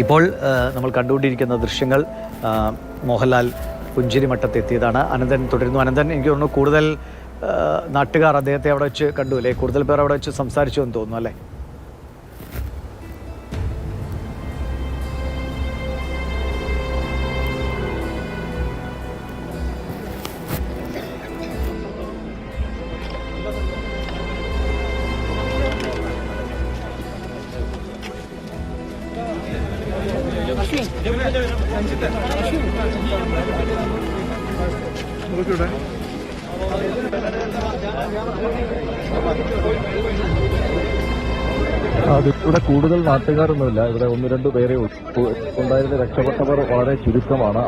ഇപ്പോൾ നമ്മൾ കണ്ടുകൊണ്ടിരിക്കുന്ന ദൃശ്യങ്ങൾ മോഹൻലാൽ പുഞ്ചിരിമട്ടത്തെത്തിയതാണ്. അനന്തൻ തുടരുന്നു. അനന്തൻ, എനിക്ക് തോന്നുന്നു കൂടുതൽ നാട്ടുകാർ അദ്ദേഹത്തെ അവിടെ വെച്ച് കണ്ടു അല്ലേ? കൂടുതൽ പേർ അവിടെ വെച്ച് സംസാരിച്ചു എന്ന് തോന്നുന്നു അല്ലേ? ഇവിടെ കൂടുതൽ നാട്ടുകാരൊന്നുമില്ല. ഇവിടെ 1-2 പേരെ ഉണ്ടായിരുന്ന രക്ഷപ്പെട്ടവർ വളരെ ചുരുക്കമാണ്.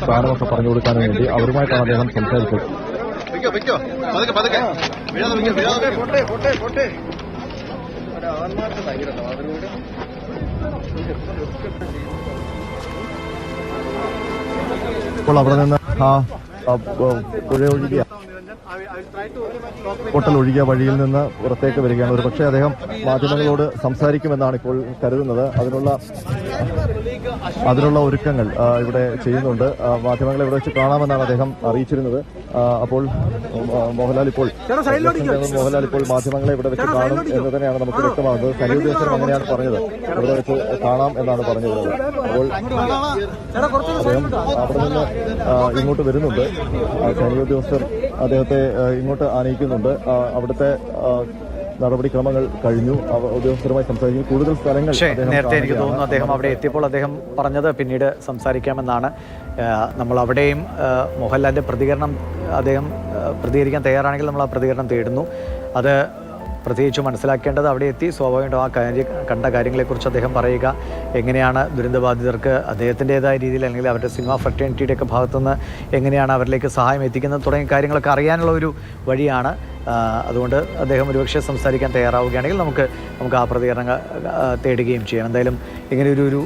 സ്ഥാനമൊക്കെ പറഞ്ഞു കൊടുക്കാൻ വേണ്ടി അവരുമായിട്ടാണ് അദ്ദേഹം സംസാരിച്ചത്. ഇപ്പോൾ അവിടെ നിന്ന് ഹോട്ടൽ ഒഴുകിയ വഴിയിൽ നിന്ന് പുറത്തേക്ക് വരികയാണ്. ഒരു പക്ഷേ അദ്ദേഹം മാധ്യമങ്ങളോട് സംസാരിക്കുമെന്നാണ് ഇപ്പോൾ കരുതുന്നത്. അതിനുള്ള ഒരുക്കങ്ങൾ ഇവിടെ ചെയ്യുന്നുണ്ട്. മാധ്യമങ്ങളെ ഇവിടെ വെച്ച് കാണാമെന്നാണ് അദ്ദേഹം അറിയിച്ചിരുന്നത്. അപ്പോൾ മോഹൻലാൽ ഇപ്പോൾ മാധ്യമങ്ങളെ ഇവിടെ വെച്ച് കാണും എന്ന് തന്നെയാണ് നമുക്ക് വ്യക്തമാകുന്നത്. സനി ഉദ്യോഗസ്ഥരും അങ്ങനെയാണ് പറഞ്ഞത്, ഇവിടെ വെച്ച് കാണാം എന്നാണ് പറഞ്ഞിരുന്നത്. അപ്പോൾ അദ്ദേഹം അവിടെ നിന്ന് ഇങ്ങോട്ട് വരുന്നുണ്ട്. സൈനിക ഉദ്യോഗസ്ഥർ അദ്ദേഹത്തെ ഇങ്ങോട്ട് ആനയിക്കുന്നുണ്ട്. അവിടുത്തെ നടപടിക്രമങ്ങൾ കഴിഞ്ഞു. ഉദ്യോഗസ്ഥരുമായി സംസാരിക്കുന്നു. കൂടുതൽ സ്ഥലങ്ങൾ നേരത്തെ എനിക്ക് തോന്നുന്നു അദ്ദേഹം അവിടെ എത്തിയപ്പോൾ അദ്ദേഹം പറഞ്ഞത് പിന്നീട് സംസാരിക്കാമെന്നാണ്. നമ്മൾ അവിടെയും മോഹൻലാലിന്റെ പ്രതികരണം അദ്ദേഹം പ്രതികരിക്കാൻ തയ്യാറാണെങ്കിൽ നമ്മൾ ആ പ്രതികരണം തേടുന്നു. അത് പ്രത്യേകിച്ച് മനസ്സിലാക്കേണ്ടത് അവിടെ എത്തി സ്വാഭാവികമായിട്ടും കണ്ട കാര്യങ്ങളെക്കുറിച്ച് അദ്ദേഹം പറയുക, എങ്ങനെയാണ് ദുരന്തബാധിതർക്ക് അദ്ദേഹത്തിൻ്റെതായ രീതിയിൽ അല്ലെങ്കിൽ അവരുടെ സിനിമ ഫ്രട്ടേണിറ്റിയുടെയൊക്കെ ഭാഗത്തുനിന്ന് എങ്ങനെയാണ് അവരിലേക്ക് സഹായം എത്തിക്കുന്നത് തുടങ്ങിയ കാര്യങ്ങളൊക്കെ അറിയാനുള്ള ഒരു വഴിയാണ്. അതുകൊണ്ട് അദ്ദേഹം ഒരുപക്ഷെ സംസാരിക്കാൻ തയ്യാറാവുകയാണെങ്കിൽ നമുക്ക് ആ പ്രതികരണം തേടുകയും ചെയ്യാം. എന്തായാലും ഇങ്ങനെ ഒരു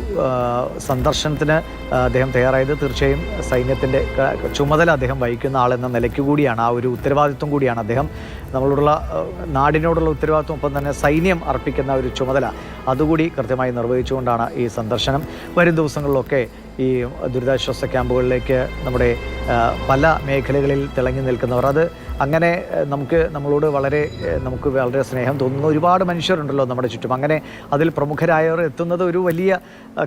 സന്ദർശനത്തിന് അദ്ദേഹം തയ്യാറായത് തീർച്ചയായും സൈന്യത്തിൻ്റെ ചുമതല അദ്ദേഹം വഹിക്കുന്ന ആളെന്ന നിലയ്ക്ക് കൂടിയാണ്, ആ ഒരു ഉത്തരവാദിത്വം കൂടിയാണ് അദ്ദേഹം നമ്മളോടുള്ള നാടിനോടുള്ള ഉത്തരവാദിത്വം, ഒപ്പം തന്നെ സൈന്യം അർപ്പിക്കുന്ന ഒരു ചുമതല അതുകൂടി കൃത്യമായി നിർവഹിച്ചുകൊണ്ടാണ് ഈ സന്ദർശനം. വരും ദിവസങ്ങളിലൊക്കെ ഈ ദുരിതാശ്വാസ ക്യാമ്പുകളിലേക്ക് നമ്മുടെ പല മേഖലകളിൽ തിളങ്ങി നിൽക്കുന്നവർ, അത് അങ്ങനെ നമ്മളോട് നമുക്ക് വളരെ സ്നേഹം തോന്നുന്ന ഒരുപാട് മനുഷ്യരുണ്ടല്ലോ നമ്മുടെ ചുറ്റും. അങ്ങനെ അതിൽ പ്രമുഖരായവർ എത്തുന്നത് ഒരു വലിയ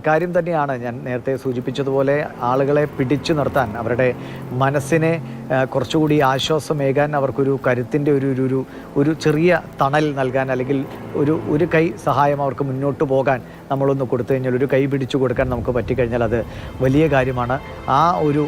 കാര്യം തന്നെയാണ്. ഞാൻ നേരത്തെ സൂചിപ്പിച്ചതുപോലെ ആളുകളെ പിടിച്ചു നിർത്താൻ, അവരുടെ മനസ്സിനെ കുറച്ചുകൂടി ആശ്വാസമേകാൻ, അവർക്കൊരു കരുത്തിൻ്റെ ഒരു ചെറിയ തണൽ നൽകാൻ, അല്ലെങ്കിൽ ഒരു കൈ സഹായം അവർക്ക് മുന്നോട്ട് പോകാൻ നമ്മളൊന്ന് കൊടുത്തു കഴിഞ്ഞാൽ, ഒരു കൈ പിടിച്ചു കൊടുക്കാൻ നമുക്ക് പറ്റിക്കഴിഞ്ഞാൽ അത് വലിയ കാര്യമാണ്. ആ ഒരു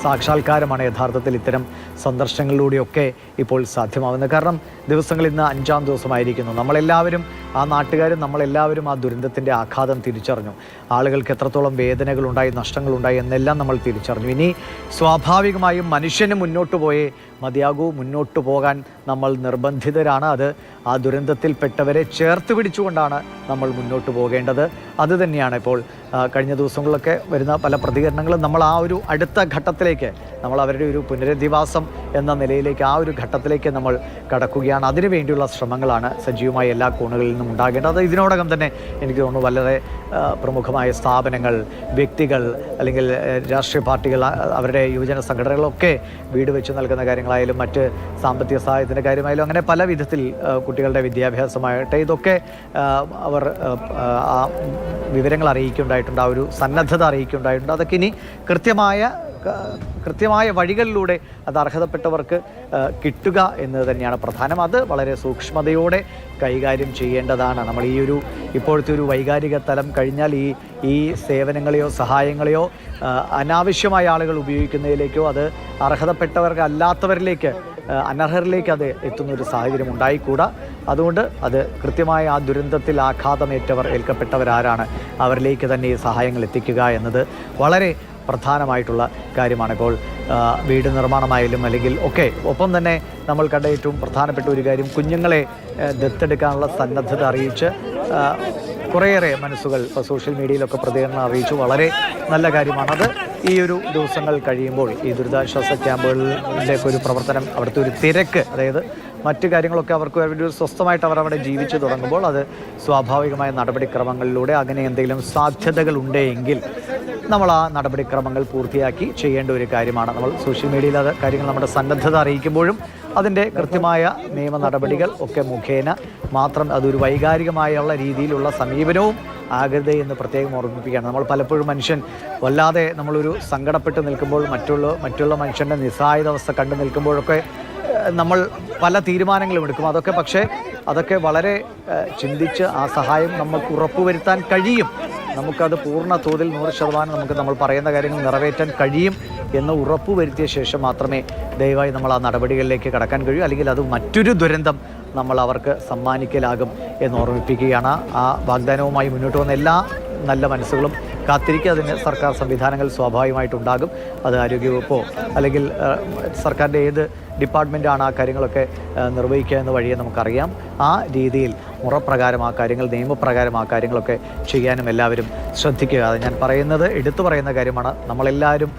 സാക്ഷാത്കാരമാണ് യഥാർത്ഥത്തിൽ ഇത്തരം സന്ദർശനങ്ങളിലൂടെയൊക്കെ ഇപ്പോൾ സാധ്യമാകുന്നത്. കാരണം ദിവസങ്ങൾ ഇന്ന് 5-ാം ദിവസമായിരിക്കുന്നു. നമ്മളെല്ലാവരും, ആ നാട്ടുകാരും നമ്മളെല്ലാവരും ആ ദുരന്തത്തിൻ്റെ ആഘാതം തിരിച്ചറിഞ്ഞു. ആളുകൾക്ക് എത്രത്തോളം വേദനകളുണ്ടായി, നഷ്ടങ്ങളുണ്ടായി എന്നെല്ലാം നമ്മൾ തിരിച്ചറിഞ്ഞു. ഇനി സ്വാഭാവികമായും മനുഷ്യന് മുന്നോട്ട് പോയേ മതിയാകൂ. മുന്നോട്ട് പോകാൻ നമ്മൾ നിർബന്ധിതരാണ്. അത് ആ ദുരന്തത്തിൽപ്പെട്ടവരെ ചേർത്ത് പിടിച്ചുകൊണ്ടാണ് നമ്മൾ മുന്നോട്ട് പോകേണ്ടത്. അതുതന്നെയാണ് ഇപ്പോൾ കഴിഞ്ഞ ദിവസങ്ങളിലൊക്കെ വരുന്ന പല പ്രതികരണങ്ങളും നമ്മൾ ആ ഒരു അടുത്ത ഘട്ടത്തിലേക്ക്, നമ്മൾ അവരുടെ ഒരു പുനരധിവാസം എന്ന നിലയിലേക്ക്, ആ ഒരു ഘട്ടത്തിലേക്ക് നമ്മൾ കടക്കുകയാണ്. അതിനുവേണ്ടിയുള്ള ശ്രമങ്ങളാണ് സജീവമായ എല്ലാ കോണുകളിൽ നിന്നും ഉണ്ടാകേണ്ടത്. അത് ഇതിനോടകം തന്നെ എനിക്ക് തോന്നുന്നു വളരെ പ്രമുഖമായ സ്ഥാപനങ്ങൾ, വ്യക്തികൾ, അല്ലെങ്കിൽ രാഷ്ട്രീയ പാർട്ടികൾ, അവരുടെ യുവജന സംഘടനകളൊക്കെ വീട് വെച്ച് നൽകുന്ന കാര്യങ്ങളായാലും മറ്റ് സാമ്പത്തിക സഹായത്തിൻ്റെ കാര്യമായാലും അങ്ങനെ പല വിധത്തിൽ കുട്ടികളുടെ വിദ്യാഭ്യാസമായിട്ട് ഇതൊക്കെ അവർ ആ വിവരങ്ങൾ അറിയിക്കുകയുണ്ടായിട്ടുണ്ട്, ആ ഒരു സന്നദ്ധത അറിയിക്കുകയുണ്ടായിട്ടുണ്ട്. അതൊക്കെ ഇനി കൃത്യമായ വഴികളിലൂടെ അത് അർഹതപ്പെട്ടവർക്ക് കിട്ടുക എന്നത് തന്നെയാണ് പ്രധാനം. അത് വളരെ സൂക്ഷ്മതയോടെ കൈകാര്യം ചെയ്യേണ്ടതാണ്. നമ്മൾ ഇപ്പോഴത്തെ ഒരു വൈകാരിക തലം കഴിഞ്ഞാൽ ഈ സേവനങ്ങളെയോ സഹായങ്ങളെയോ അനാവശ്യമായ ആളുകൾ ഉപയോഗിക്കുന്നതിലേക്കോ, അത് അർഹതപ്പെട്ടവർക്ക് അല്ലാത്തവരിലേക്ക്, അനർഹരിലേക്ക് അത് എത്തുന്നൊരു സാഹചര്യം ഉണ്ടായിക്കൂടാ. അതുകൊണ്ട് അത് കൃത്യമായ ആ ദുരന്തത്തിൽ ആഘാതമേറ്റവർ, ഏൽക്കപ്പെട്ടവരാരാണ്, അവരിലേക്ക് തന്നെ ഈ സഹായങ്ങൾ എത്തിക്കുക എന്നത് വളരെ പ്രധാനമായിട്ടുള്ള കാര്യമാണ്. ഇപ്പോൾ വീട് നിർമ്മാണമായാലും അല്ലെങ്കിൽ ഒക്കെ, ഒപ്പം തന്നെ നമ്മൾ കണ്ട ഏറ്റവും പ്രധാനപ്പെട്ട ഒരു കാര്യം, കുഞ്ഞുങ്ങളെ ദത്തെടുക്കാനുള്ള സന്നദ്ധത അറിയിച്ച് കുറേയേറെ മനസ്സുകൾ ഇപ്പോൾ സോഷ്യൽ മീഡിയയിലൊക്കെ പ്രതികരണം അറിയിച്ചു. വളരെ നല്ല കാര്യമാണ്. അത് ഈ ഒരു ദിവസങ്ങൾ കഴിയുമ്പോൾ ഈ ദുരിതാശ്വാസ ക്യാമ്പുകളിലേക്ക് ഒരു പ്രവർത്തനം, അവിടുത്തെ ഒരു തിരക്ക്, അതായത് മറ്റു കാര്യങ്ങളൊക്കെ അവർക്ക് ഒരു സ്വസ്ഥമായിട്ട് അവർ അവിടെ ജീവിച്ചു തുടങ്ങുമ്പോൾ അത് സ്വാഭാവികമായ നടപടിക്രമങ്ങളിലൂടെ അങ്ങനെ എന്തെങ്കിലും സാധ്യതകൾ ഉണ്ടെങ്കിൽ നമ്മൾ ആ നടപടിക്രമങ്ങൾ പൂർത്തിയാക്കി ചെയ്യേണ്ട ഒരു കാര്യമാണ്. നമ്മൾ സോഷ്യൽ മീഡിയയിൽ അത് കാര്യങ്ങൾ നമ്മുടെ സന്നദ്ധത അറിയിക്കുമ്പോഴും അതിൻ്റെ കൃത്യമായ നിയമ നടപടികൾ ഒക്കെ മുഖേന മാത്രം അതൊരു വൈകാരികമായുള്ള രീതിയിലുള്ള സമീപനവും ആകരുതേ എന്ന് പ്രത്യേകം ഓർമ്മിപ്പിക്കുകയാണ്. നമ്മൾ പലപ്പോഴും മനുഷ്യൻ വല്ലാതെ നമ്മളൊരു സങ്കടപ്പെട്ട് നിൽക്കുമ്പോൾ മറ്റുള്ള മനുഷ്യൻ്റെ നിസ്സഹായതാവസ്ഥ കണ്ടു നിൽക്കുമ്പോഴൊക്കെ നമ്മൾ പല തീരുമാനങ്ങളും എടുക്കും. അതൊക്കെ വളരെ ചിന്തിച്ച് ആ സഹായം നമുക്ക് ഉറപ്പുവരുത്താൻ കഴിയും. നമുക്കത് പൂർണ്ണ തോതിൽ 100% നമ്മൾ പറയുന്ന കാര്യങ്ങൾ നിറവേറ്റാൻ കഴിയും എന്ന് ഉറപ്പുവരുത്തിയ ശേഷം മാത്രമേ ദയവായി നമ്മൾ ആ നടപടികളിലേക്ക് കടക്കാൻ കഴിയൂ. അല്ലെങ്കിൽ അത് മറ്റൊരു ദുരന്തം നമ്മൾ അവർക്ക് സമ്മാനിക്കലാകും എന്ന് ഓർമ്മിപ്പിക്കുകയാണ്. ആ വാഗ്ദാനവുമായി മുന്നോട്ട് വന്ന എല്ലാ നല്ല മനസ്സുകളും കാത്തിരിക്കുക. അതിന് സർക്കാർ സംവിധാനങ്ങൾ സ്വാഭാവികമായിട്ടുണ്ടാകും. അത് ആരോഗ്യവകുപ്പോ അല്ലെങ്കിൽ സർക്കാരിൻ്റെ ഏത് ഡിപ്പാർട്ട്മെൻറ്റാണ് ആ കാര്യങ്ങളൊക്കെ നിർവഹിക്കുക എന്ന വഴിയെ നമുക്കറിയാം. ആ രീതിയിൽ മുറപ്രകാരം ആ കാര്യങ്ങൾ, നിയമപ്രകാരം ആ കാര്യങ്ങളൊക്കെ ചെയ്യാനും എല്ലാവരും ശ്രദ്ധിക്കുക. അത് ഞാൻ പറയുന്നത്, എടുത്തു പറയുന്ന കാര്യമാണ്. നമ്മളെല്ലാവരും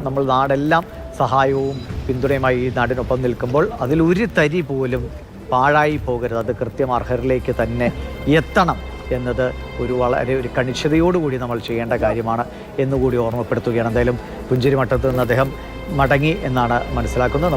നമ്മൾ നാടെല്ലാം സഹായവും പിന്തുണയുമായി ഈ നാടിനൊപ്പം നിൽക്കുമ്പോൾ അതിലൊരു തരി പോലും പാഴായി പോകരുത്. അത് കൃത്യം അർഹരിലേക്ക് തന്നെ എത്തണം എന്നത് വളരെ കണിശതയോടുകൂടി നമ്മൾ ചെയ്യേണ്ട കാര്യമാണ് എന്നുകൂടി ഓർമ്മപ്പെടുത്തുകയാണ്. എന്തായാലും പുഞ്ചിരിമട്ടത്ത് നിന്ന് അദ്ദേഹം മടങ്ങി എന്നാണ് മനസ്സിലാക്കുന്നത്.